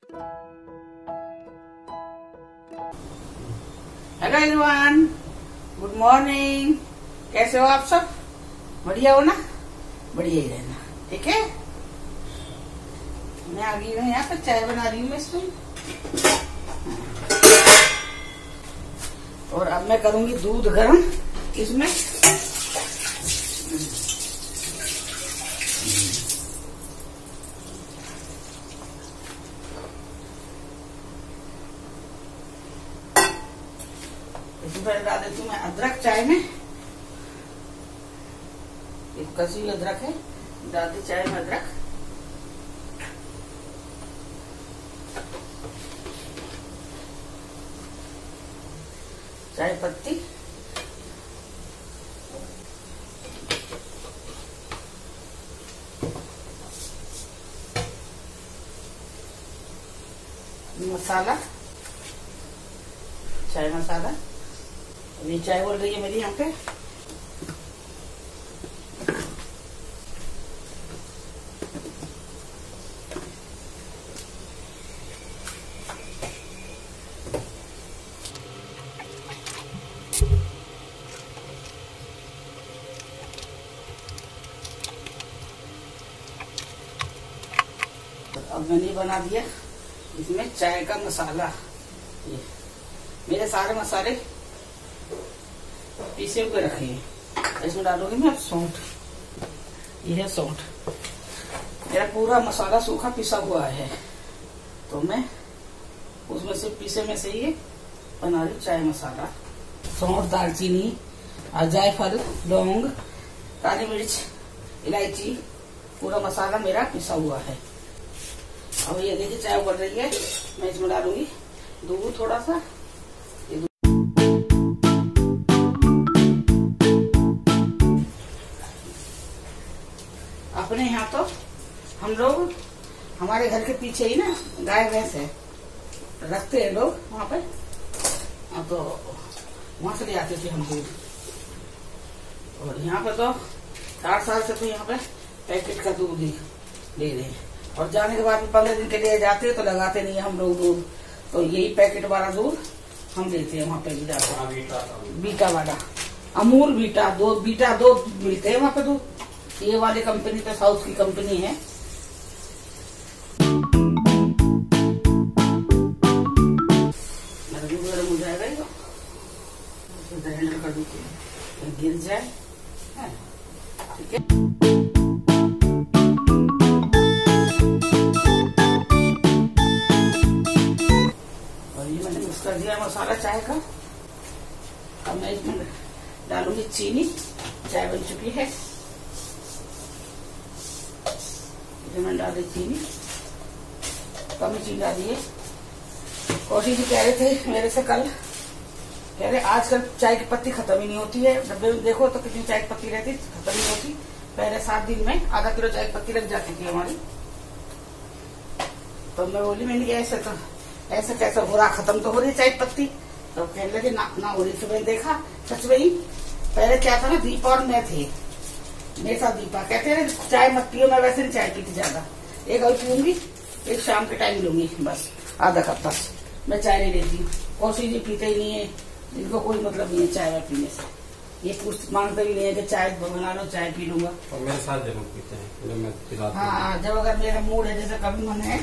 Hello everyone, good morning. कैसे हो आप सब? बढ़िया हो ना? बढ़िया ही रहना, ठीक है। मैं आ गई हूँ यहाँ पर, चाय बना रही हूँ मैं इसमें। और अब मैं करूंगी दूध गर्म इसमें। इसमें पहले डाल देती हूँ मैं अदरक चाय में। एक कसी हुई अदरक है, डाल दी चाय में अदरक। चाय पत्ती, मसाला, चाय मसाला। ये चाय बोल रही है मेरी यहाँ पे। अब मैंने बना दिया इसमें चाय का मसाला। ये मेरे सारे मसाले पीसे हुए रखे हैं। इसमें डालूंगी मैं अब सौंठ। ये है सौंठ। मेरा पूरा मसाला सूखा पिसा हुआ है, तो मैं उसमें से पीसे में से ये बना रही चाय मसाला। सौंठ, दालचीनी, जायफल, लौंग, काली मिर्च, इलायची, पूरा मसाला मेरा पिसा हुआ है। अब ये देखिए चाय उबल रही है। मैं इसमें डालूंगी दूध थोड़ा सा। अपने यहाँ तो हम लोग, हमारे घर के पीछे ही ना गाय भैंस है, रखते हैं लोग वहाँ पे। तो वहां से ले आते थे हम दूध। और यहाँ पे तो 4 साल से तो यहाँ पे पैकेट का दूध ही ले रहे हैं। और जाने के बाद 15 दिन के लिए जाते हैं तो लगाते नहीं है हम लोग दूध। तो यही पैकेट वाला दूध हम लेते हैं वहाँ पे जाते। बीटा वाला, अमूल बीटा दो मिलते हैं वहाँ पे दूध। ये वाली कंपनी तो साउथ की कंपनी है। दूध गर्म हो जाएगा, ग्राइंडर कर दीजिए, गिर जाए, ठीक है। कर दिया मसाला चाय का। अब मैं इसमें डालूंगी चीनी। चाय बन चुकी है, इसमें मैंने डाली चीनी। कम ही चीनी डाली है। कौशी जी कह रहे थे मेरे से कल, कह रहे आजकल चाय की पत्ती खत्म ही नहीं होती है। डब्बे में देखो तो कितनी चाय की पत्ती रहती, खत्म नहीं होती। पहले 7 दिन में आधा किलो चाय की पत्ती लग जाती थी हमारी। तो मैं बोली, मैंने ऐसा कैसा हो रहा, खत्म तो हो रही चाय पत्ती। तो कहने लगे ना हो रही। तो मैंने देखा सच में ही पहले क्या था ना, दीपा और मैं थे, मेरे साथ दीपा कहते हैं चाय मत पियो। मैं वैसे नहीं चाय पीती ज्यादा, एक अभी पीऊंगी, एक शाम के टाइम लूंगी बस आधा कप तक। मैं चाय नहीं लेती। कौशी जी पीते ही नहीं है, इनको कोई मतलब नहीं है चाय में पीने से। ये मांगते भी नहीं है कि चाय बना लो, चाय पी लूंगा। और मेरे साथ जरूर पीते हैं। हाँ, जब अगर मेरा मूड है, जैसे कभी मन है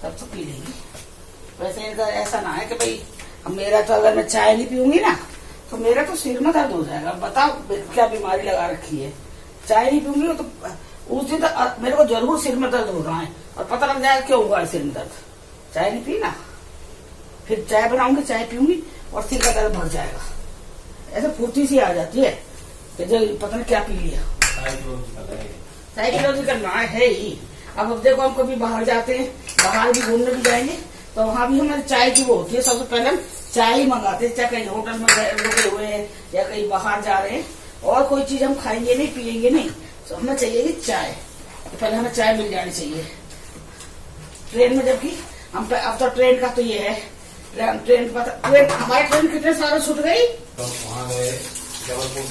तब तो पी लेंगी। वैसे ऐसा ना है कि भाई अब मेरा तो, अगर मैं चाय नहीं पीऊंगी ना तो मेरा तो सिर में दर्द हो जाएगा। बताओ क्या बीमारी लगा रखी है। चाय नहीं पीऊंगी तो उस दिन तो मेरे को जरूर सिर में दर्द हो रहा है, और पता लग जाएगा क्यों हुआ है सिर में दर्द। चाय नहीं पी ना, फिर चाय बनाऊंगी, चाय पीऊंगी और सिर का दर्द भर जाएगा। ऐसे फुर्ती सी आ जाती है कि जो पता नहीं क्या पी लिया। साइकोलॉजिकल ना है ही। अब देखो हम कभी बाहर जाते हैं, बाहर भी घूमने भी जाएंगे तो वहाँ भी हमारे चाय की वो होती है। सबसे पहले हम चाय ही मंगाते हैं, चाहे कहीं होटल में रुके हुए हैं या कहीं बाहर जा रहे हैं, और कोई चीज हम खाएंगे नहीं, पियेंगे नहीं, तो हमें चाहिए कि चाय। तो पहले हमें चाय मिल जानी चाहिए। ट्रेन में जबकि हम, अब तो ट्रेन का तो ये है, ट्रेन हमारी ट्रेन कितने सालों छूट गई? तो वहाँ गए जबलपुर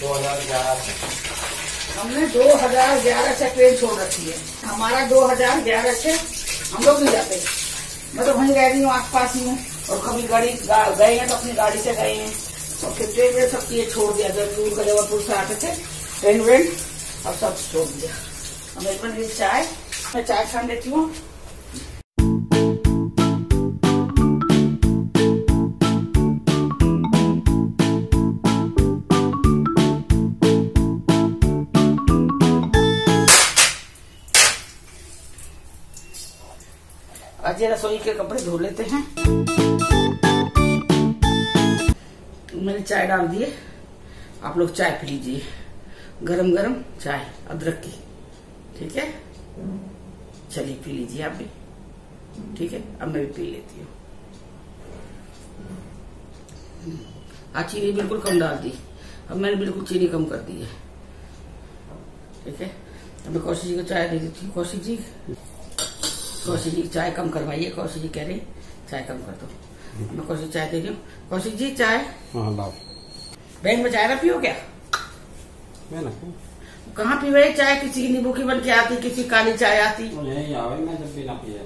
2011 से। हमने 2011 से ट्रेन छोड़ रखी है। हमारा 2011 से हम लोग नहीं जाते, मैं तो वहीं रह रही हूँ, आस पास ही हूँ। और कभी गए हैं तो अपनी गाड़ी से गए हैं, और फिर ट्रेन में सब ये छोड़ दिया। जब दूर का जबलपुर से आते थे ट्रेन वेन, अब सब छोड़ दिया। अब एक बन चाय, मैं चाय छान लेती हूँ। आज रसोई के कपड़े धो लेते हैं। मैंने चाय डाल दिए, आप लोग चाय पी लीजिए, गरम गरम चाय अदरक की, ठीक है। चलिए पी लीजिए आप भी, ठीक है। अब मैं भी पी लेती हूँ। आज चीनी बिल्कुल कम डाल दी, अब मैंने बिल्कुल चीनी कम कर दी है, ठीक है। अब मैं कौशिक जी को चाय दे देती हूँ। कौशिक जी चाय कम करवाइए। कौशिक जी कह रही चाय कम कर दो। मैं कौशिक चाय दे रही हूँ। कौशिक जी चाय। हाँ लाओ। बैंक में चाय ना पियो क्या? मैं ना कहाँ पीवे चाय? किसी की नींबू की बन के आती, किसी काली चाय आती। नहीं आवे, मैं जब भी ना पिए।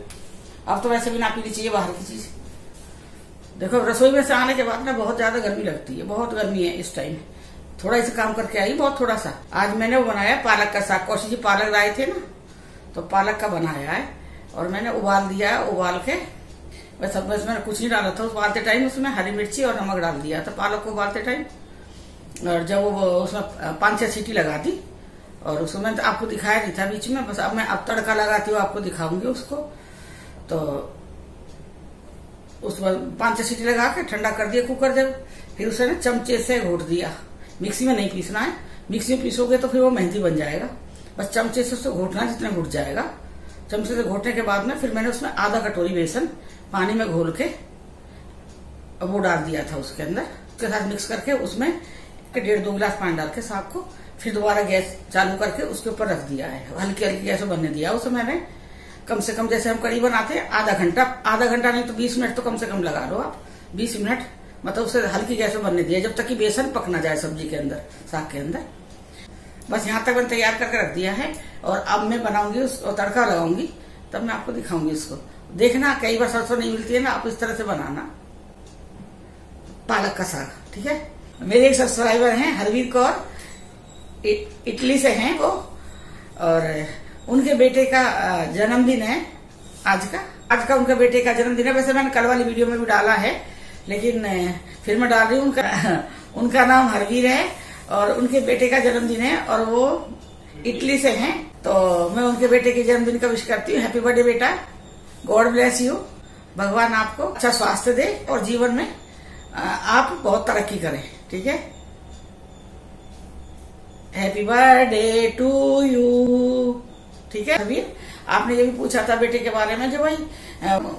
अब तो वैसे भी ना पीनी चाहिए बाहर की चीज। देखो रसोई में से आने के बाद ना बहुत ज्यादा गर्मी लगती है, बहुत गर्मी है इस टाइम। थोड़ा इसे काम करके आई, बहुत थोड़ा सा। आज मैंने वो बनाया पालक का साग। कौशिक जी पालक लाए थे ना, तो पालक का बनाया है और मैंने उबाल दिया है। उबाल के बस मैंने कुछ नहीं डाला था उबालते टाइम, उसमें हरी मिर्ची और नमक डाल दिया था पालक को उबालते टाइम। और जब वो उसमें 5-6 सीटी लगा दी, और उसमें तो आपको दिखाया नहीं था बीच में, बस अब मैं अब तड़का लगाती हूँ, आपको दिखाऊंगी उसको। तो उसमें 5-6 सीटी लगा के ठंडा कर दिया कुकर जब, फिर उसे ना चमचे से घोट दिया। मिक्सी में नहीं पीसना है, मिक्सी में पीसोगे तो फिर वो मेहंदी बन जाएगा। बस चमचे से उसको घोटना, जितना घुट जाएगा। चमचे से घोटने के बाद में फिर मैंने उसमें आधा कटोरी बेसन पानी में घोल के वो डाल दिया था उसके अंदर। उसके साथ मिक्स करके उसमें 1.5-2 गिलास पानी डाल के साग को फिर दोबारा गैस चालू करके उसके ऊपर रख दिया है। हल्की हल्की गैस बनने दिया उसे मैंने। कम से कम जैसे हम कढ़ी बनाते हैं आधा घंटा नहीं तो 20 मिनट तो कम से कम लगा लो आप। 20 मिनट मतलब उसे हल्की गैस बनने दिया, जब तक कि बेसन पक ना जाए सब्जी के अंदर, साग के अंदर। बस यहाँ तक मैंने तैयार करके रख दिया है। और अब मैं बनाऊंगी उसको, तड़का लगाऊंगी, तब मैं आपको दिखाऊंगी इसको। देखना कई बार सरसों नहीं मिलती है ना, आप इस तरह से बनाना पालक का साग, ठीक है। मेरे एक सब्सक्राइबर हैं हरवीर कौर, इटली से हैं वो, और उनके बेटे का जन्मदिन है आज का उनका बेटे का जन्मदिन है। वैसे मैंने कल वाली वीडियो में भी डाला है, लेकिन फिर मैं डाल रही हूँ। उनका नाम हरवीर है और उनके बेटे का जन्मदिन है, और वो इटली से हैं। तो मैं उनके बेटे के जन्मदिन का विश करती हूँ। हैप्पी बर्थडे बेटा, गॉड ब्लेस यू। भगवान आपको अच्छा स्वास्थ्य दे और जीवन में आप बहुत तरक्की करें, ठीक है। हैप्पी बर्थडे टू यू, ठीक है। हरवीर, आपने ये भी पूछा था बेटे के बारे में, जो भाई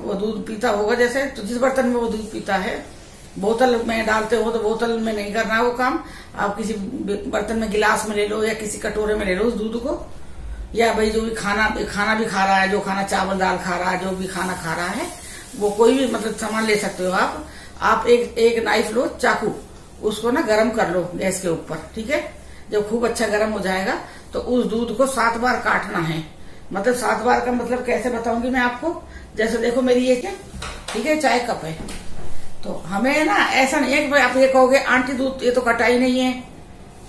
वो दूध पीता होगा जैसे, तो जिस बर्तन में वो दूध पीता है, बोतल में डालते हो तो बोतल में नहीं करना वो काम। आप किसी बर्तन में, गिलास में ले लो या किसी कटोरे में ले लो उस दूध को। या भाई जो भी खाना भी खा रहा है, जो खाना चावल दाल खा रहा है, जो भी खाना खा रहा है, वो कोई भी मतलब सामान ले सकते हो आप एक नाइफ लो, चाकू, उसको ना गरम कर लो गैस के ऊपर, ठीक है। जब खूब अच्छा गरम हो जाएगा तो उस दूध को 7 बार काटना है। मतलब 7 बार का मतलब कैसे बताऊंगी मैं आपको। जैसे देखो मेरी ये क्या, ठीक है, चाय कप है, तो हमें ना ऐसा नहीं है कि आप ये कहोगे आंटी दूध ये तो कटा ही नहीं है,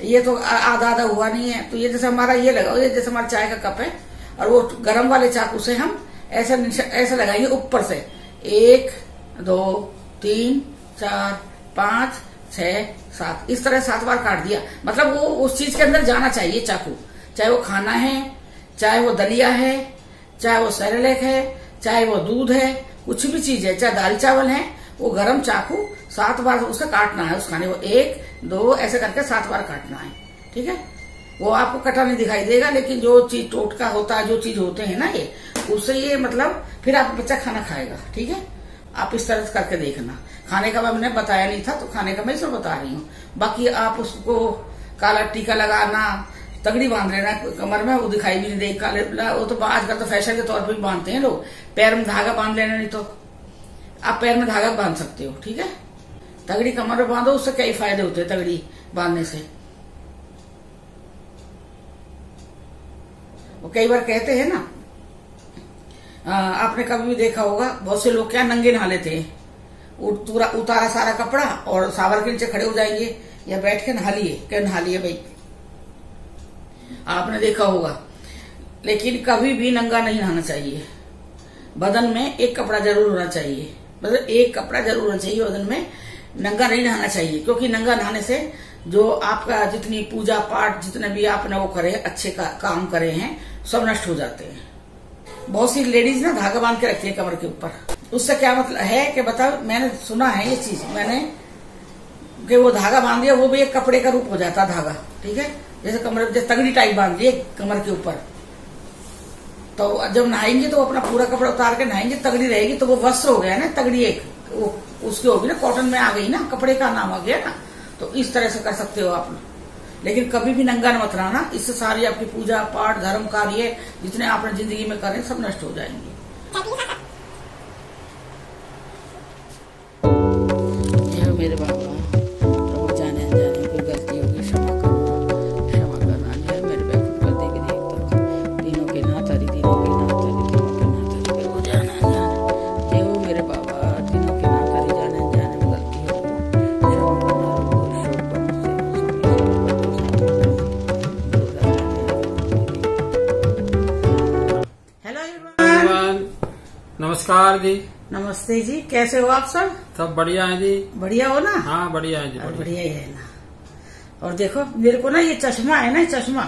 ये तो आधा आधा हुआ नहीं है। तो ये जैसे हमारा ये लगाओ, ये जैसे हमारा चाय का कप है, और वो गरम वाले चाकू से हम ऐसा लगाएंगे ऊपर से 1 2 3 4 5 6 7, इस तरह 7 बार काट दिया। मतलब वो उस चीज के अंदर जाना चाहिए चाकू, चाहे वो खाना है, चाहे वो दलिया है, चाहे वो सेरेलैक है, चाहे वो दूध है, कुछ भी चीज है, चाहे दाल चावल है, वो गरम चाकू 7 बार उसे काटना है उस खाने को। 1 2 ऐसे करके 7 बार काटना है, ठीक है। वो आपको कटा नहीं दिखाई देगा, लेकिन जो चीज टोटका होता है, जो चीज होते हैं ना ये, उससे ये मतलब फिर आपका बच्चा खाना खाएगा, ठीक है। आप इस तरह से करके देखना। खाने का मैंने बताया नहीं था, तो खाने का मैं इसको बता रही हूँ। बाकी आप उसको काला टीका लगाना, तगड़ी बांध लेना कमर में, वो दिखाई भी नहीं देगी काले, वो तो आजकल तो फैशन के तौर पर भी बांधते हैं लोग। पैर में धागा बांध लेना, नहीं तो आप पैर में धागा बांध सकते हो, ठीक है। तगड़ी कमर में बांधो, उससे कई फायदे होते हैं तगड़ी बांधने से। वो कई बार कहते हैं ना, आपने कभी भी देखा होगा, बहुत से लोग क्या नंगे नहा लेते हैं, उतारा सारा कपड़ा और शावर के नीचे खड़े हो जाएंगे या बैठ के नहा लिए, क्या नहा लिए भाई, आपने देखा होगा। लेकिन कभी भी नंगा नहीं नहाना चाहिए। बदन में एक कपड़ा जरूर होना चाहिए, मतलब एक कपड़ा जरूर होना चाहिए बदन में, नंगा नहीं नहाना चाहिए। क्योंकि नंगा नहाने से जो आपका जितनी पूजा पाठ जितने भी आपने वो करे, अच्छे काम करे हैं, सब नष्ट हो जाते हैं। बहुत सी लेडीज ना धागा बांध के रखती है कमर के ऊपर, उससे क्या मतलब है कि बताओ, मैंने सुना है ये चीज, मैंने कि वो धागा बांध दिया, वो भी एक कपड़े का रूप हो जाता धागा, ठीक है। जैसे कमर जैसे तगड़ी टाइप बांध ली कमर के ऊपर, तो जब नहाएंगे तो अपना पूरा कपड़ा उतार के नहाएंगे, तगड़ी रहेगी, तो वो वस्त्र हो गया ना तगड़ी, एक वो उसकी होगी ना, कॉटन में आ गई ना, कपड़े का नाम आ गया ना। तो इस तरह से कर सकते हो आप, लेकिन कभी भी नंगा मत रहना, इससे सारी आपकी पूजा पाठ धर्म कार्य जितने आपने जिंदगी में करें सब नष्ट हो जाएंगे। मेरे बाबा प्रभु जाने अनजाने कोई गलती होगी क्षमा करना है मेरे बैकुंठ पर देख नहीं तो दिनों के नाथ हरि दिनों के नाथ हरि दिनों के नाथ हरि प्रभु जाने अनजाने जय हो मेरे बाबा, दिनों के नाथ हरि जाने अनजाने में गलती हो हेलो एवरीवन, नमस्कार जी। नमस्ते जी, कैसे हो आप सब बढ़िया है जी। बढ़िया हो ना? हाँ बढ़िया है जी, बढ़िया ही है ना। और देखो मेरे को ना ये चश्मा है ना, चश्मा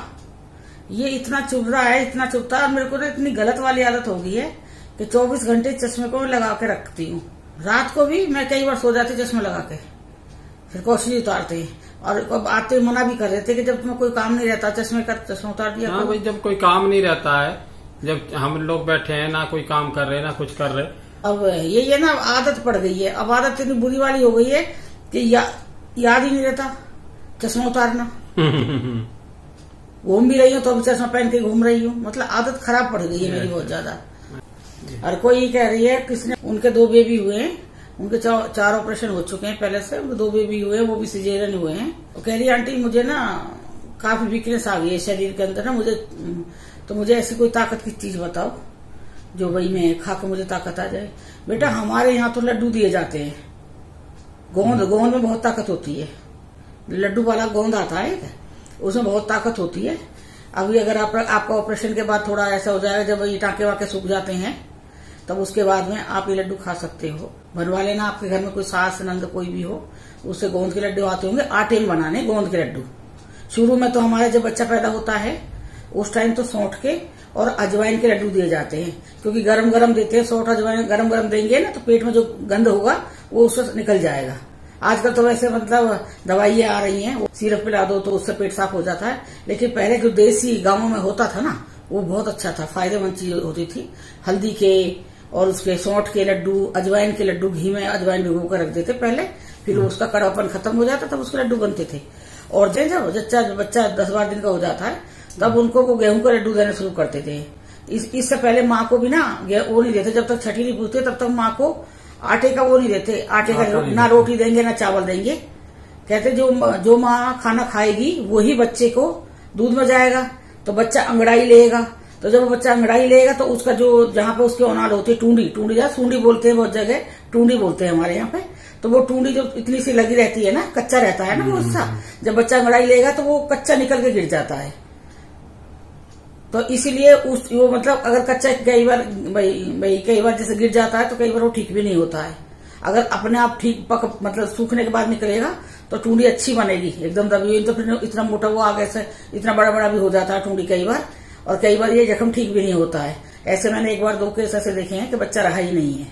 ये इतना चुभ रहा है, इतना चुभता है, और मेरे को ना इतनी गलत वाली आदत हो गई है कि 24 घंटे चश्मे को लगा के रखती हूँ। रात को भी मैं कई बार सो जाती चश्मा लगा के, फिर कोशिश उतारते हैं, और अब आते मना भी कर देते कि जब तुम्हें कोई काम नहीं रहता चश्मे का चश्मा उतार दिया। हाँ भाई, जब कोई काम नहीं रहता है, जब हम लोग बैठे हैं ना कोई काम कर रहे ना कुछ कर रहे, अब ये ना आदत पड़ गई है। अब आदत इतनी बुरी वाली हो गई है कि याद ही नहीं रहता चश्मा उतारना। घूम भी रही हूँ तो अभी चश्मा पहन के घूम रही हूँ, मतलब आदत खराब पड़ गई है मेरी बहुत ज्यादा। और कोई ये कह रही है, किसने उनके 2 बेबी हुए हैं, उनके 4 ऑपरेशन हो चुके हैं पहले से, उनके 2 बेबी हुए हैं, वो भी सिजेरियन हुए हैं। तो कह रही है आंटी मुझे ना काफी वीकनेस आ गई है शरीर के अंदर ना, मुझे ऐसी कोई ताकत की चीज बताओ जो भाई मैं खा के मुझे ताकत आ जाए। बेटा हमारे यहाँ तो लड्डू दिए जाते हैं, गोंद में बहुत ताकत होती है, लड्डू वाला गोंद आता है, उसमें बहुत ताकत होती है। अभी अगर आपका ऑपरेशन के बाद थोड़ा ऐसा हो जाएगा, जब ये टाँके वाके सूख जाते हैं, तब उसके बाद में आप ये लड्डू खा सकते हो। बनवा लेना, आपके घर में कोई सास नंद कोई भी हो, उससे गोंद के लड्डू आते होंगे, आटे में बनाने गोंद के लड्डू। शुरू में तो हमारे जब बच्चा पैदा होता है उस टाइम तो सौंठ के और अजवाइन के लड्डू दिए जाते हैं, क्योंकि गरम गरम देते हैं। सौंठ अजवाइन गरम गरम देंगे ना तो पेट में जो गंद होगा वो उससे निकल जाएगा। आजकल तो वैसे मतलब दवाइयां आ रही हैं, वो सिरप पिला दो तो उससे पेट साफ हो जाता है, लेकिन पहले जो देसी गांवों में होता था ना वो बहुत अच्छा था, फायदेमंद चीज होती थी। हल्दी के और उसके सौंठ के लड्डू, अजवाइन के लड्डू, घी में अजवाइन भिगो कर रख देते पहले, फिर उसका कड़वापन खत्म हो जाता तब उसके लड्डू बनते थे। और जब बच्चा 10-12 दिन का हो जाता है तब उनको वो गेहूं का लड्डू देने शुरू करते थे। इससे पहले माँ को भी ना वो नहीं देते, जब तक छठी नहीं पूछते तब तक माँ को आटे का वो नहीं देते, आटे का ना रोटी देंगे ना चावल देंगे। कहते जो माँ खाना खाएगी वही बच्चे को दूध में जाएगा, तो बच्चा अंगड़ाई लेगा। तो जब बच्चा अंगड़ाई लेगा तो उसका जो जहाँ पे उसकी औलाद होती है, टूंडी या सूंडी बोलते हैं, बहुत जगह टूंडी बोलते हैं हमारे यहाँ पे, तो वो टूंडी जो इतनी सी लगी रहती है ना, कच्चा रहता है ना वो हिस्सा, जब बच्चा अंगड़ाई लेगा तो वो कच्चा निकल के गिर जाता है। तो इसीलिए वो मतलब अगर कच्चा कई बार जैसे गिर जाता है तो कई बार वो ठीक भी नहीं होता है। अगर अपने आप ठीक मतलब सूखने के बाद निकलेगा तो टूंडी अच्छी बनेगी, एकदम दबी हुई। तो फिर इतना मोटा वो आगे से इतना बड़ा बड़ा भी हो जाता है टूंडी कई बार, और कई बार ये जख्म ठीक भी नहीं होता है। ऐसे मैंने 1 बार 2 केस ऐसे देखे हैं कि बच्चा रहा ही नहीं है।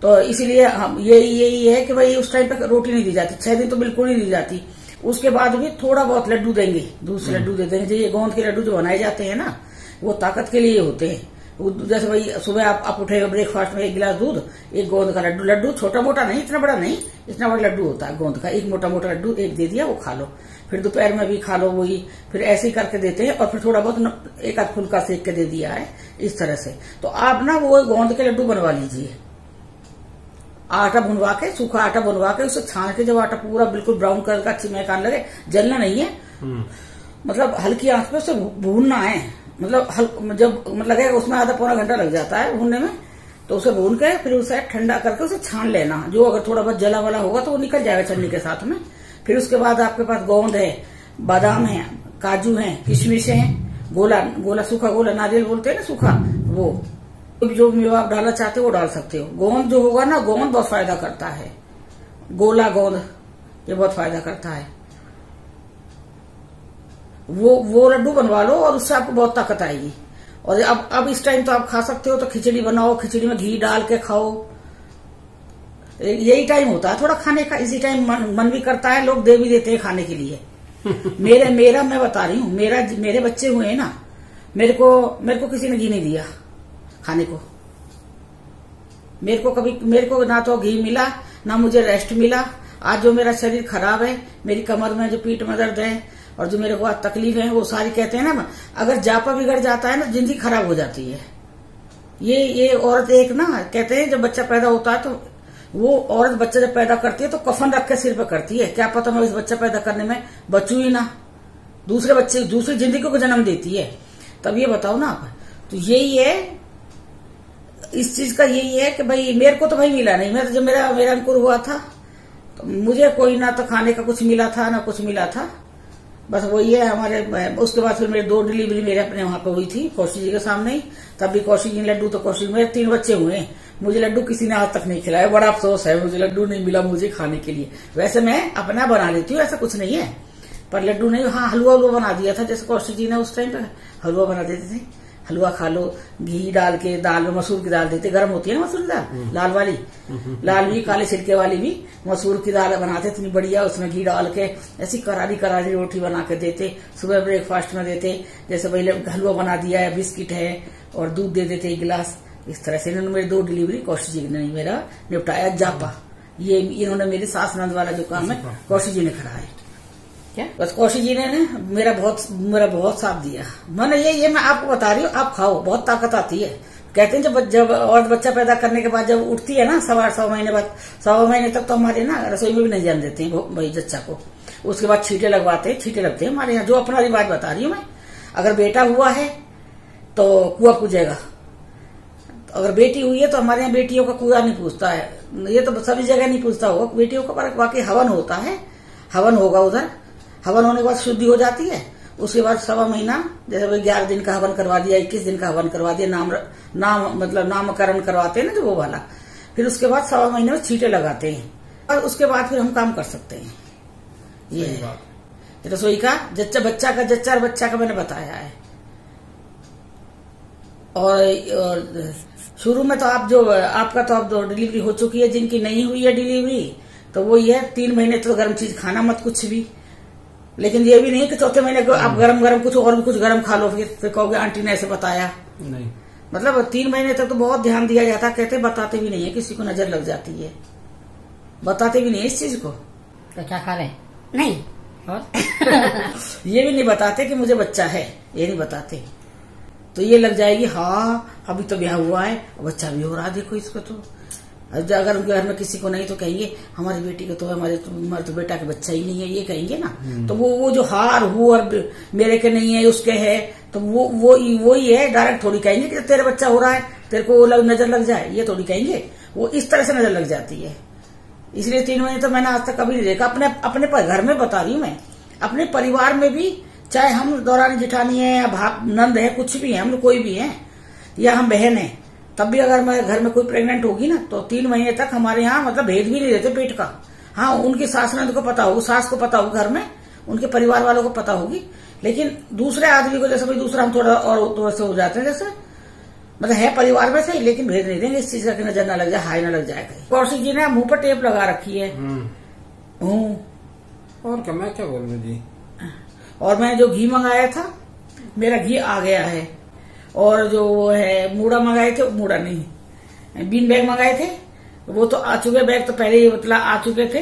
तो इसीलिए हम यही है कि भाई उस टाइम पे रोटी नहीं दी जाती, 6 दिन तो बिल्कुल नहीं दी जाती। उसके बाद भी थोड़ा बहुत लड्डू देंगे, दूध से लड्डू दे देंगे। ये गोंद के लड्डू जो बनाए जाते हैं ना वो ताकत के लिए होते हैं। जैसे भाई सुबह आप उठे ब्रेकफास्ट में 1 गिलास दूध, 1 गोंद का लड्डू छोटा मोटा नहीं, इतना बड़ा नहीं, इतना बड़ा लड्डू होता है गोंद का, 1 मोटा मोटा लड्डू 1 दे दिया, वो खा लो। फिर दोपहर में भी खा लो वही, फिर ऐसे ही करके देते हैं। और फिर थोड़ा बहुत 1 आध फुल्का सेक के दे दिया है इस तरह से। तो आप ना वो गोंद के लड्डू बनवा लीजिए, आटा भुनवा के, सूखा आटा भुनवा के उसे छान के, जब आटा पूरा बिल्कुल ब्राउन कलर का अच्छी महक आने लगे, जलना नहीं है, मतलब हल्की आंच पे उसे भूनना है, मतलब जब लगेगा उसमें आधा पौना घंटा लग जाता है भूनने में, तो उसे भून के फिर उसे ठंडा करके उसे छान लेना। जो अगर थोड़ा बहुत जला वाला होगा तो वो निकल जाएगा छन्नी के साथ में। फिर उसके बाद आपके पास गोंद है, बादाम है, काजू है, किशमिश है, गोला सूखा गोला नारियल बोलते हैं ना सूखा, वो जो मेवा आप डालना चाहते हो वो डाल सकते हो। गोंद जो होगा ना, गोंद बहुत फायदा करता है, गोला गोंद ये बहुत फायदा करता है। वो लड्डू बनवा लो और उससे आपको बहुत ताकत आएगी। और अब इस टाइम तो आप खा सकते हो, तो खिचड़ी बनाओ, खिचड़ी में घी डाल के खाओ। यही टाइम होता है थोड़ा खाने का, इसी टाइम मन भी करता है, लोग दे भी देते हैं खाने के लिए। मेरा मैं बता रही हूँ, मेरे बच्चे हुए ना, मेरे को किसी ने घी नहीं दिया खाने को। मेरे को ना तो घी मिला, ना मुझे रेस्ट मिला। आज जो मेरा शरीर खराब है, मेरी कमर में जो पीठ में दर्द है और जो मेरे को आज तकलीफ है, वो सारी कहते हैं ना, अगर जापा बिगड़ जाता है ना, जिंदगी खराब हो जाती है। ये औरत एक ना कहते हैं जब बच्चा पैदा होता है तो वो औरत बच्चा जब पैदा करती है तो कफन रख के सिर पे करती है, क्या पता मैं इस बच्चा पैदा करने में बचू ही ना, दूसरी जिंदगी को जन्म देती है। तब ये बताओ ना आप, तो यही है, इस चीज का यही है कि भाई मेरे को तो भाई मिला नहीं। मैं तो जब मेरा अंकुर हुआ था तो मुझे कोई ना तो खाने का कुछ मिला था ना कुछ मिला था, बस वही है हमारे। उसके बाद फिर मेरे 2 डिलीवरी मेरे अपने वहां पे हुई थी कौशिक जी के सामने ही, तब भी कौशिक जी लड्डू, तो कौशिक मेरे 3 बच्चे हुए, मुझे लड्डू किसी ने आज तक नहीं खिलाया। बड़ा अफसोस है, मुझे लड्डू नहीं मिला मुझे खाने के लिए। वैसे मैं अपना बना लेती हूँ, ऐसा कुछ नहीं है, पर लड्डू नहीं। हाँ, हलवा बना दिया था, जैसे कौशिक जी ने उस टाइम पे हलवा बना देते थे, हलवा खा लो, घी डाल के, दाल में मसूर की दाल देते, गर्म होती है ना मसूर की दाल, लाल वाली, लाल भी, काले छिलके वाली भी मसूर की दाल बनाते, इतनी बढ़िया, उसमें घी डाल के ऐसी करारी रोटी बना के देते, सुबह ब्रेकफास्ट में देते। जैसे पहले हलवा बना दिया है, बिस्किट है और दूध दे देते 1 गिलास। इस तरह से इन्होंने मेरी 2 डिलीवरी कौशिक जी ने मेरा निपटाया। जापा ये इन्होंने मेरी सास नंद वाला जो काम है कौशिक जी ने कराया। क्या बस कौशिक जी ने मेरा बहुत साथ दिया। मैंने ये मैं आपको बता रही हूँ, आप खाओ, बहुत ताकत आती है। कहते हैं जब औरत बच्चा पैदा करने के बाद जब उठती है ना, 1.25 महीने बाद, 1.25 महीने तक तो हमारे ना रसोई में भी नहीं जाने देते हैं भाई जच्चा को। उसके बाद छींटे लगते हैं हमारे यहाँ, जो अपना रिवाज बता रही हूँ मैं। अगर बेटा हुआ है तो कुआं पूजेगा, अगर बेटी हुई है तो हमारे यहाँ बेटियों का कुआं नहीं पूछता है, ये तो सभी जगह नहीं पूछता होगा बेटियों का, पर बाकी हवन होता है, हवन होगा उधर। हवन होने के बाद शुद्धि हो जाती है। उसके बाद 1.25 महीना, जैसे 11 दिन का हवन करवा दिया, 21 दिन का हवन करवा दिया, मतलब नामकरण करवाते हैं ना जो वो वाला। फिर उसके बाद 1.25 महीने में छींटे लगाते हैं और उसके बाद फिर हम काम कर सकते हैं। ये रसोई का बच्चा का मैंने बताया है। और शुरू में तो आपका तो अब डिलीवरी हो चुकी है, जिनकी नहीं हुई है डिलीवरी तो वो ये 3 महीने तो गर्म चीज खाना मत कुछ भी। लेकिन ये भी नहीं कि 4थे महीने को आप गरम कुछ गरम खा लो, फिर कहोगे आंटी ने ऐसे बताया नहीं। मतलब 3 महीने तक तो बहुत ध्यान दिया जाता, कहते बताते भी नहीं है, किसी को नजर लग जाती है, बताते भी नहीं है इस चीज को। तो क्या खा रहे नहीं और ये भी नहीं बताते कि मुझे बच्चा है, ये नहीं बताते। तो ये लग जाएगी हाँ अभी तो ब्याह हुआ है, बच्चा भी हो रहा, देखो इसको। तो अगर उनके घर में किसी को नहीं तो कहेंगे हमारी बेटी को तो हमारे तो बेटा का बच्चा ही नहीं है, ये कहेंगे ना। तो वो जो हार हो और मेरे के नहीं है उसके है, तो वो ही है। डायरेक्ट थोड़ी कहेंगे कि तेरे बच्चा हो रहा है, तेरे को नजर लग जाए, ये थोड़ी कहेंगे। वो इस तरह से नजर लग जाती है। इसलिए 3 महीने तो मैंने आज तक कभी नहीं देखा। अपने घर में बता रही हूँ मैं, अपने परिवार में भी, चाहे हम दौरानी जिठानी है या भाप नंद है, कुछ भी है, हम लोग कोई भी है या हम बहन है, तब भी अगर मैं घर में कोई प्रेग्नेंट होगी ना तो 3 महीने तक हमारे यहाँ मतलब भेद भी नहीं देते पेट का। हाँ, उनकी सास नंद को पता होगी, सास को पता होगी, घर में उनके परिवार वालों को पता होगी, लेकिन दूसरे आदमी को जैसे भाई दूसरा हम थोड़ा से हो जाते हैं, जैसे मतलब है परिवार में से, लेकिन भेद नहीं देंगे इस चीज का कि नजर न लग जाए, हाई न लग जाए कहीं। कौशिक जी ने मुंह पर टेप लगा रखी है। और क्या, मैं क्या बोल रही जी। और मैंने जो घी मंगाया था, मेरा घी आ गया है। और जो है मूड़ा मंगाए थे, मूड़ा नहीं, बीन बैग मंगाए थे, वो तो आ चुके। बैग तो पहले ही मतलब आ चुके थे,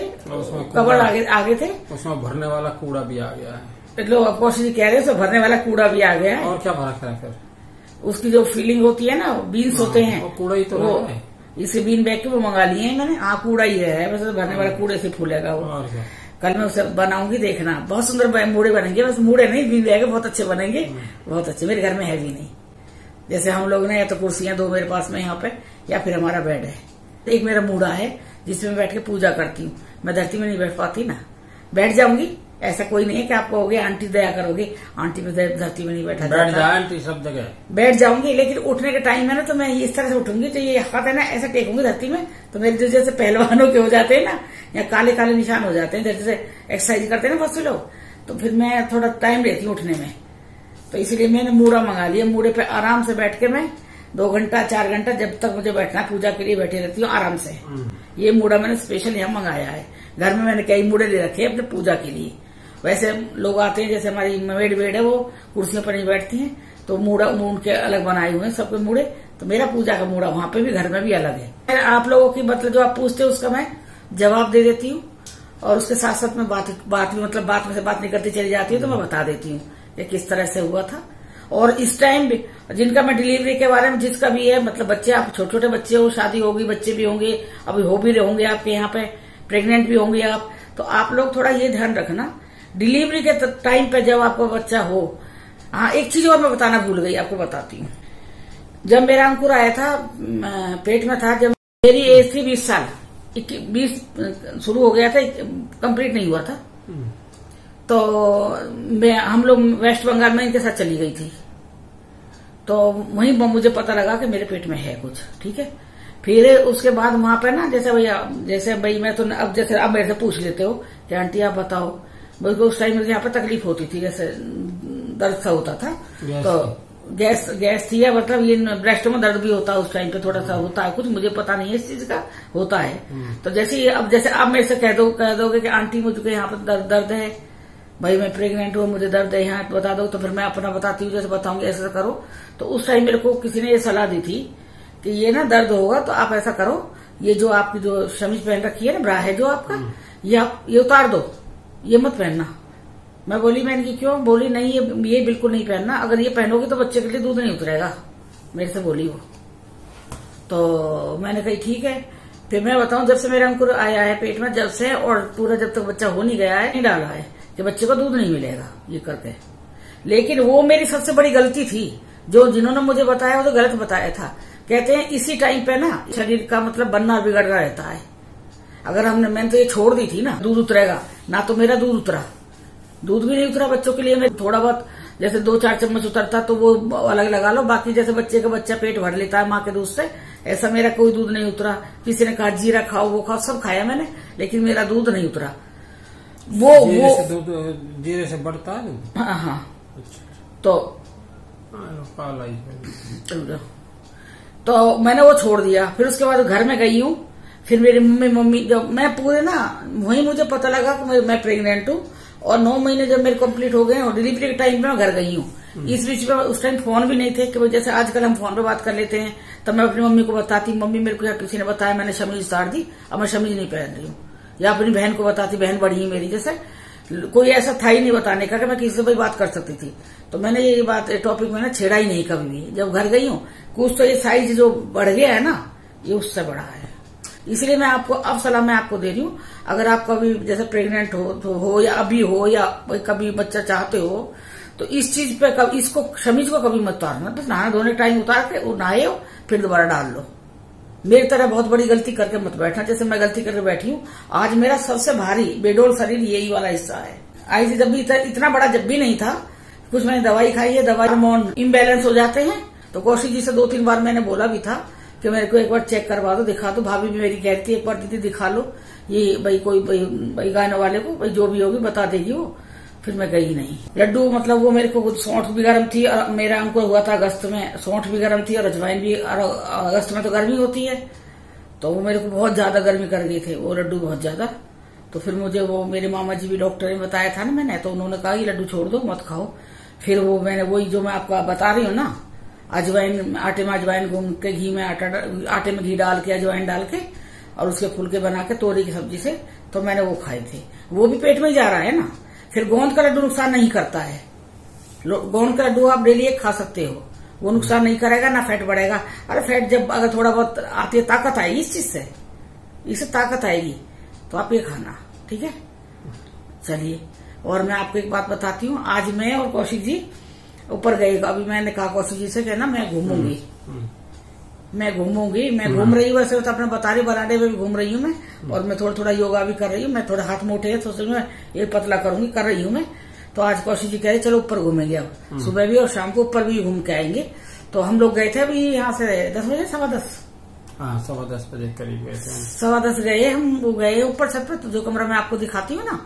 कवर आगे थे। उसमें भरने वाला कूड़ा भी आ गया है। लोग कौशिक जी कह रहे हैं भरने वाला कूड़ा भी आ गया है। और क्या भरा है फिर? उसकी जो फीलिंग होती है ना, बीन्स होते हैं, कूड़ा ही तो है। इसे बीन बैग के वो मंगा लिए हैं मैंने। कूड़ा ही है, बस भरने वाला कूड़े से फूलेगा वो। कल मैं उसे बनाऊंगी, देखना बहुत सुंदर मूड़े बनेंगे। बस मूड़े नहीं, बीन रहेंगे, बहुत अच्छे बनेंगे, बहुत अच्छे। मेरे घर में है भी नहीं। जैसे हम लोग ने या तो कुर्सियां 2 मेरे पास में यहाँ पे, या फिर हमारा बेड है। एक मेरा मूड़ा है जिसमें बैठ के पूजा करती हूँ। मैं धरती में नहीं बैठ पाती ना, बैठ जाऊंगी। ऐसा कोई नहीं है कि आप कहोगे आंटी दया करोगे, आंटी में धरती में नहीं बैठा जाता। आंटी सब जगह बैठ जाऊंगी, लेकिन उठने के टाइम है ना, तो मैं इस तरह से उठूंगी, तो ये हाथ है ना ऐसा टेकूंगी धरती में, तो मेरे जैसे पहलवानों के हो जाते हैं ना, या काले काले निशान हो जाते हैं, जैसे एक्सरसाइज करते हैं ना बहुत से लोग, तो फिर मैं थोड़ा टाइम लेती हूँ उठने में। तो इसलिए मैंने मूड़ा मंगा लिया। मूड़े पे आराम से बैठ के मैं 2 घंटा 4 घंटा जब तक मुझे बैठना पूजा के लिए बैठी रहती हूँ आराम से। ये मूड़ा मैंने स्पेशल यहाँ मंगाया है। घर में मैंने कई मूड़े ले रखे हैं अपने पूजा के लिए। वैसे लोग आते हैं, जैसे हमारी मेड है, वो कुर्सियों पर नहीं बैठती हैं, तो मूड़ा उनके अलग बनाए हुए हैं सबके मूड़े। तो मेरा पूजा का मूड़ा वहां पे भी, घर में भी अलग है। आप लोगों की मतलब जो आप पूछते हो उसका मैं जवाब दे देती हूँ, और उसके साथ साथ में बात भी मतलब बात में से बात नहीं करती चली जाती है, तो मैं बता देती हूँ कि किस तरह से हुआ था। और इस टाइम भी जिनका मैं डिलीवरी के बारे में, जिसका भी है मतलब बच्चे, आप छोटे छोटे बच्चे हो, शादी होगी, बच्चे भी होंगे, अभी हो भी रहोगे आपके यहाँ पे, प्रेग्नेंट भी होंगे आप, तो आप लोग थोड़ा ये ध्यान रखना डिलीवरी के टाइम पे जब आपको बच्चा हो। हाँ, एक चीज और मैं बताना भूल गई, आपको बताती हूँ। जब मेरा अंकुर आया था, पेट में था, जब मेरी एज थी 20 साल, 20 शुरू हो गया था, कंप्लीट नहीं हुआ था, तो हम लोग वेस्ट बंगाल में इनके साथ चली गई थी। तो वहीं मुझे पता लगा कि मेरे पेट में है कुछ, ठीक है। फिर उसके बाद वहां पे ना, जैसे भाई मैं तो अब जैसे अब मेरे से पूछ लेते हो कि आंटी आप बताओ, मुझे उस टाइम मुझे यहाँ पे तकलीफ होती थी, जैसे दर्द सा होता था, तो गैस थी, या मतलब ये ब्रेस्ट में दर्द भी होता है उस टाइम पे, थोड़ा सा होता है कुछ, मुझे पता नहीं है इस चीज का, होता है। तो जैसे अब जैसे आप मेरे से कह दोगे कि आंटी मुझे यहाँ पे दर्द है, भाई मैं प्रेग्नेंट हूँ, मुझे दर्द है यहाँ बता दो, तो फिर मैं अपना बताती हूँ, जैसे बताऊंगी ऐसा करो। तो उस टाइम मेरे को किसी ने ये सलाह दी थी कि ये ना दर्द होगा तो आप ऐसा करो, ये जो आपकी जो शमीज पहन रखी है ना, ब्रा है जो आपका, ये उतार दो, ये मत पहनना। मैं बोली, मैंने की क्यों? बोली नहीं, ये बिल्कुल नहीं पहनना, अगर ये पहनोगे तो बच्चे के लिए दूध नहीं उतरेगा, मेरे से बोली वो। तो मैंने कही ठीक है। फिर मैं बताऊं, जब से मेरा अंकुर आया है पेट में, जब से और पूरा जब तक बच्चा हो नहीं गया है, नहीं डाला है कि बच्चे को दूध नहीं मिलेगा ये करके। लेकिन वो मेरी सबसे बड़ी गलती थी, जिन्होंने मुझे बताया वो तो गलत बताया था। कहते हैं इसी टाइम पे ना शरीर का मतलब बनना बिगड़ रहा रहता है। अगर मैंने तो ये छोड़ दी थी ना, दूध उतरेगा ना, तो मेरा दूध उतरा, दूध भी नहीं उतरा बच्चों के लिए। मैं थोड़ा बहुत जैसे 2-4 चम्मच उतरता तो वो अलग लगा लो, बाकी जैसे बच्चे का बच्चा पेट भर लेता है माँ के दूध से, ऐसा मेरा कोई दूध नहीं उतरा। किसी ने कहा जीरा खाओ, वो खाओ, सब खाया मैंने, लेकिन मेरा दूध नहीं उतरा। वो जीरे से बढ़ता है। हाँ। तो मैंने वो छोड़ दिया। फिर उसके बाद घर में गई हूँ। फिर मेरी मम्मी जब मैं पूरे ना वहीं मुझे पता लगा कि मैं प्रेग्नेंट हूँ, और 9 महीने जब मेरे कंप्लीट हो गए और डिलीवरी के टाइम पे मैं घर गई हूँ। इस बीच में उस टाइम फोन भी नहीं थे कि जैसे आजकल हम फोन पे बात कर लेते हैं, तब मैं अपनी मम्मी को बताती, मम्मी मेरे को यार किसी ने बताया, मैंने शमीज उतार दी, अब मैं शमीज नहीं पहन रही हूँ। या अपनी बहन को बताती, बहन बड़ी है मेरी, जैसे कोई ऐसा था ही नहीं बताने का कि मैं किसी से भाई बात कर सकती थी। तो मैंने ये बात टॉपिक मैंने छेड़ा ही नहीं कभी भी। जब घर गई हूँ कुछ तो ये साइज जो बढ़ गया है ना, ये उससे बड़ा है। इसलिए मैं आपको अब सलाह मैं आपको दे रही हूँ, अगर आप कभी जैसे प्रेग्नेंट हो या अभी हो या कभी बच्चा चाहते हो, तो इस चीज पे इसको शमीज को कभी मत उतारना। बस नहाने धोने टाइम उतार के वो नहाए हो, फिर दोबारा डाल लो। मेरी तरह बहुत बड़ी गलती करके मत बैठना, जैसे मैं गलती करके बैठी हूँ। आज मेरा सबसे भारी बेडोल शरीर यही वाला हिस्सा है। आई थी जब भी इतना बड़ा जब भी नहीं था। कुछ मैंने दवाई खाई है, दवाई हार्मोन इम्बैलेंस हो जाते हैं। तो कौशिक जी से 2-3 बार मैंने बोला भी था कि मेरे को एक बार चेक करवा दो, दिखा दो। भाभी भी मेरी कहती है एक बार दीदी दिखा लो, ये भाई गाने वाले को, भाई जो भी होगी बता देगी वो। फिर मैं गई नहीं। लड्डू मतलब वो मेरे को सौंठ भी गर्म थी, और मेरा अंकुर हुआ था अगस्त में, सौंठ भी गर्म थी और अजवाइन भी। अगस्त में तो गर्मी होती है, तो वो मेरे को बहुत ज्यादा गर्मी कर गई थे वो लड्डू, बहुत ज्यादा। तो फिर मुझे वो मेरे मामा जी भी डॉक्टर ने बताया था ना मैंने, तो उन्होंने कहा ये लड्डू छोड़ दो, मत खाओ। फिर वो मैंने वही जो मैं आपको बता रही हूँ ना, अजवाइन, आटे में अजवाइन गूंद के, घी में आटे में घी डाल के, अजवाइन डाल के, और उसके फुलके बना के तोरी की सब्जी से, तो मैंने वो खाए थे। वो भी पेट में ही जा रहा है ना। फिर गोंद का लड्डू नुकसान नहीं करता है। गोंद का लड्डू आप डेली एक खा सकते हो, वो नुकसान नहीं करेगा, ना फैट बढ़ेगा। अरे फैट जब अगर थोड़ा बहुत आती है, ताकत आएगी इस चीज से, इससे ताकत आएगी, तो आप ये खाना, ठीक है। चलिए, और मैं आपको एक बात बताती हूँ। आज मैं और कौशिक जी ऊपर गए। अभी मैंने कहा कौशिक जी से कहना मैं घूमूंगी, मैं घूमूंगी, मैं घूम रही हूँ। वैसे तो अपने बता रही बराडे में भी घूम रही हूँ मैं, और मैं थोड़ा थोड़ा योगा भी कर रही हूँ। मैं थोड़ा हाथ मोटे है तो मैं ये पतला करूंगी, कर रही हूँ मैं। तो आज कौशिक जी कह रहे चलो ऊपर घूमेंगे, अब सुबह भी और शाम को ऊपर भी घूम के आएंगे। तो हम लोग गए थे अभी यहाँ से 10 बजे, 10:15। हाँ, 10:15 बजे करीब गए थे। 10:15 गए हम, वो गए ऊपर छत पे। तो जो कमरा मैं आपको दिखाती हूँ ना,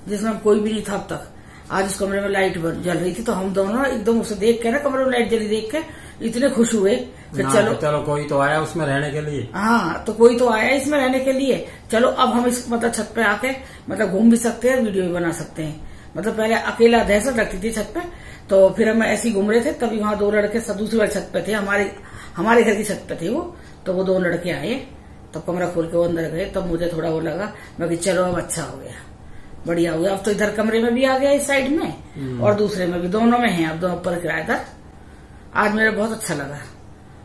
जिसमें कोई भी नहीं था अब तक, आज उस कमरे में लाइट जल रही थी। तो हम दोनों एकदम उसे देख के ना, कमरे में लाइट जली देख के इतने खुश हुए कि चलो कोई तो आया उसमें रहने के लिए। हाँ, तो कोई तो आया इसमें रहने के लिए। चलो अब हम इस मतलब छत पे आके मतलब घूम भी सकते हैं, वीडियो भी बना सकते हैं। मतलब पहले अकेला दहशत लगती थी छत पे, तो फिर हम ऐसे ही घूम रहे थे। तभी वहां 2 लड़के सब दूसरी वाली छत पे थे, हमारे घर की छत पे थे वो। तो वो 2 लड़के आए, तो कमरा खोल के वो अंदर गए। तब मुझे थोड़ा वो लगा, मैं कि चलो अब अच्छा हो गया, बढ़िया हो गया। अब तो इधर कमरे में भी आ गया, इस साइड में और दूसरे में भी, दोनों में है। अब दोनों ऊपर किराएदार। आज मेरा बहुत अच्छा लगा।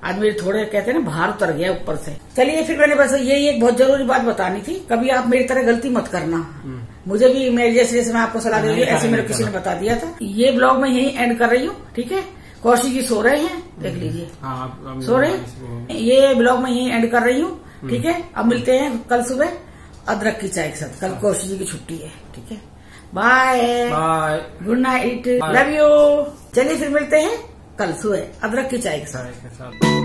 आज मेरे थोड़े कहते हैं ना भार उतर गया ऊपर से। चलिए फिर मैंने बस यही एक बहुत जरूरी बात बतानी थी। कभी आप मेरी तरह गलती मत करना। मुझे भी मेरे जैसे मैं आपको सलाह दे रही हूँ, ऐसे मेरे किसी ने बता दिया था। ये ब्लॉग मैं यही एंड कर रही हूँ, ठीक है। कौशिक जी सो रहे हैं, देख लीजिए, सो रहे हैं। ये ब्लॉग मैं यही एंड कर रही हूँ, ठीक है। अब मिलते हैं कल सुबह अदरक की चाय के साथ। कल कौशिक जी की छुट्टी है, ठीक है। Bye bye, good night, love you. चलिए फिर मिलते हैं कल सुबह अदरक की चाय के साथ।